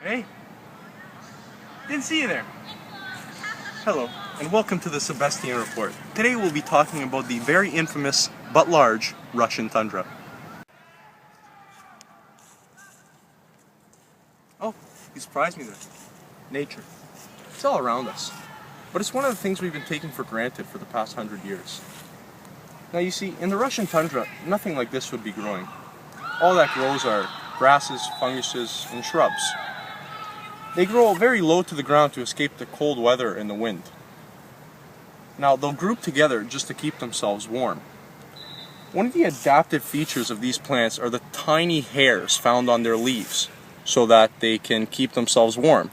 Hey, didn't see you there. Hello, and welcome to the Sebastien Report. Today we'll be talking about the very infamous, but large, Russian tundra. Oh, you surprised me there. Nature. It's all around us. But it's one of the things we've been taking for granted for the past 100 years. Now you see, in the Russian tundra, nothing like this would be growing. All that grows are grasses, funguses, and shrubs. They grow very low to the ground to escape the cold weather and the wind. Now, they'll group together just to keep themselves warm. One of the adaptive features of these plants are the tiny hairs found on their leaves, so that they can keep themselves warm.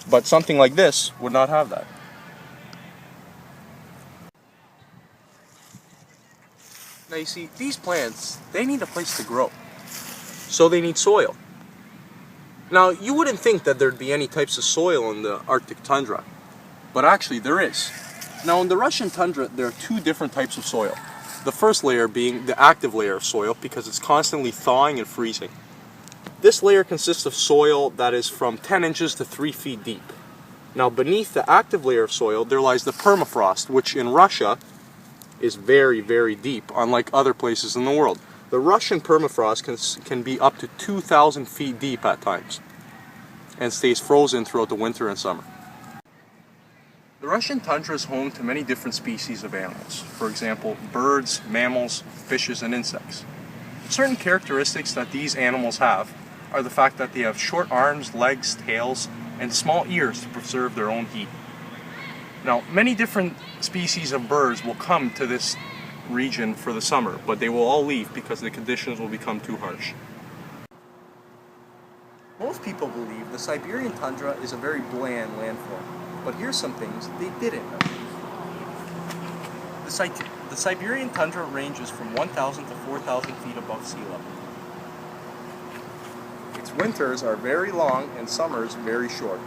But something like this would not have that. Now you see, these plants, they need a place to grow. So they need soil. Now, you wouldn't think that there'd be any types of soil in the Arctic tundra, but actually there is. Now, in the Russian tundra, there are two different types of soil. The first layer being the active layer of soil because it's constantly thawing and freezing. This layer consists of soil that is from 10 inches to 3 feet deep. Now, beneath the active layer of soil, there lies the permafrost, which in Russia is very, very deep, unlike other places in the world. The Russian permafrost can be up to 2,000 feet deep at times and stays frozen throughout the winter and summer. The Russian tundra is home to many different species of animals. For example, birds, mammals, fishes, and insects. Certain characteristics that these animals have are the fact that they have short arms, legs, tails, and small ears to preserve their own heat. Now, many different species of birds will come to this region for the summer, but they will all leave because the conditions will become too harsh. Most people believe the Siberian tundra is a very bland landform, but here's some things they didn't know. The Siberian tundra ranges from 1,000 to 4,000 feet above sea level. Its winters are very long and summers very short.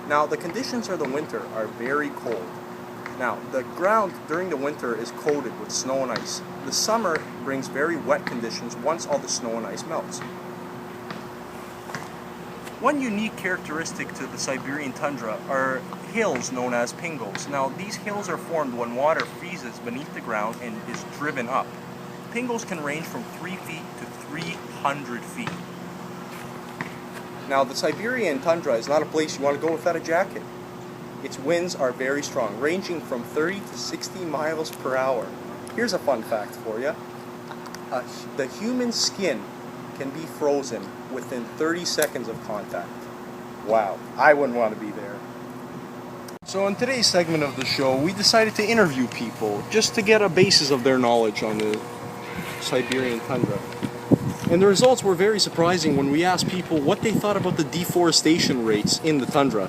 Now, the conditions of the winter are very cold. Now, the ground during the winter is coated with snow and ice. The summer brings very wet conditions once all the snow and ice melts. One unique characteristic to the Siberian tundra are hills known as pingles. Now, these hills are formed when water freezes beneath the ground and is driven up. Pingles can range from 3 feet to 300 feet. Now, the Siberian tundra is not a place you want to go without a jacket. Its winds are very strong, ranging from 30 to 60 miles per hour. Here's a fun fact for you. The human skin can be frozen within 30 seconds of contact. Wow, I wouldn't want to be there. So in today's segment of the show, we decided to interview people just to get a basis of their knowledge on the Siberian tundra. And the results were very surprising when we asked people what they thought about the deforestation rates in the tundra.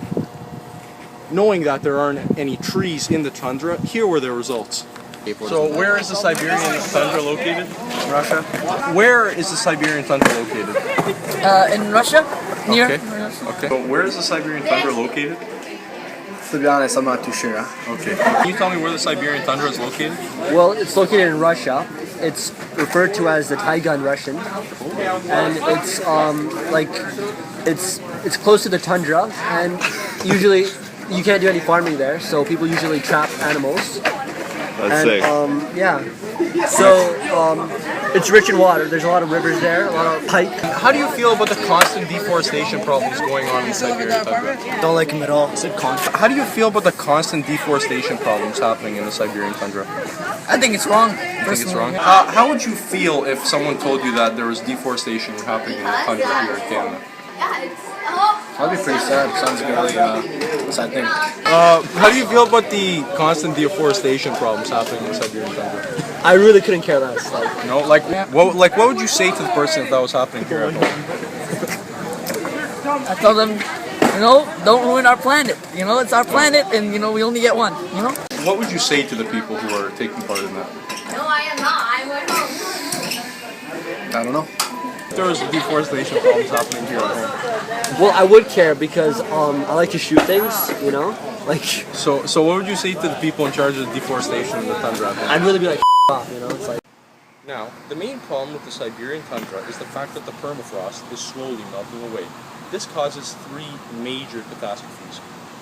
Knowing that there aren't any trees in the tundra, here were their results. So where is the Siberian tundra located? Russia. Where is the Siberian tundra located? In Russia? Near. Okay. So where is the Siberian tundra located? To be honest, I'm not too sure. Okay. Can you tell me where the Siberian tundra is located? Well, it's located in Russia. It's referred to as the taiga in Russian, and it's close to the tundra, and usually you can't do any farming there, so people usually trap animals. It's rich in water. There's a lot of rivers there, a lot of pike. How do you feel about the constant deforestation problems going on in the Siberian tundra? Don't like them at all. How do you feel about the constant deforestation problems happening in the Siberian tundra? I think it's wrong. You think it's wrong? How would you feel if someone told you that there was deforestation happening in the tundra here in Canada? That'd be pretty sad. Sounds like a really sad thing. How do you feel about the constant deforestation problems happening in the Siberian tundra? I really couldn't care less. No, what would you say to the person if that was happening here at home? I tell them, don't ruin our planet. It's our planet, and we only get one. What would you say to the people who are taking part in that? No, I am not. I went home. I don't know. There was deforestation problems happening here at home. Well, I would care because I like to shoot things, So what would you say to the people in charge of deforestation in the tundra? I'd really be like, off, it's like. Now, the main problem with the Siberian tundra is the fact that the permafrost is slowly melting away. This causes three major catastrophes.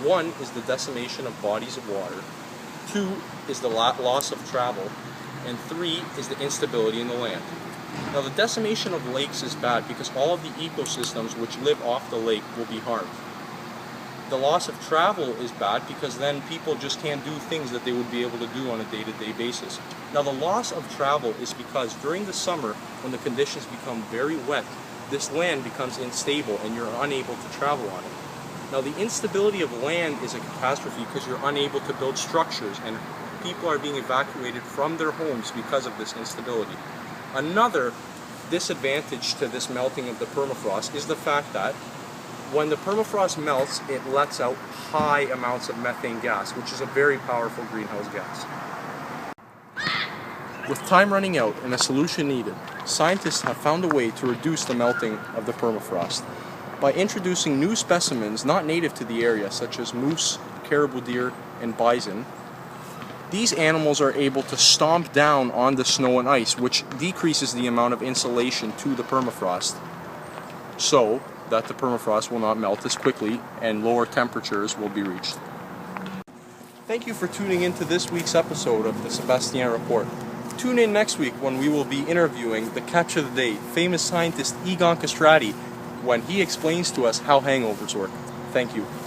One is the decimation of bodies of water, two is the loss of travel, and three is the instability in the land. Now, the decimation of lakes is bad because all of the ecosystems which live off the lake will be harmed. The loss of travel is bad because then people just can't do things that they would be able to do on a day-to-day basis. Now, the loss of travel is because during the summer, when the conditions become very wet, this land becomes unstable and you're unable to travel on it. Now, the instability of land is a catastrophe because you're unable to build structures and people are being evacuated from their homes because of this instability. Another disadvantage to this melting of the permafrost is the fact that when the permafrost melts, it lets out high amounts of methane gas, which is a very powerful greenhouse gas. With time running out and a solution needed, scientists have found a way to reduce the melting of the permafrost by introducing new specimens not native to the area, such as moose, caribou deer, and bison. These animals are able to stomp down on the snow and ice, which decreases the amount of insulation to the permafrost, so that the permafrost will not melt as quickly and lower temperatures will be reached. Thank you for tuning in to this week's episode of the Sebastien Report. Tune in next week when we will be interviewing the catch of the day, famous scientist Egon Castrati, when he explains to us how hangovers work. Thank you.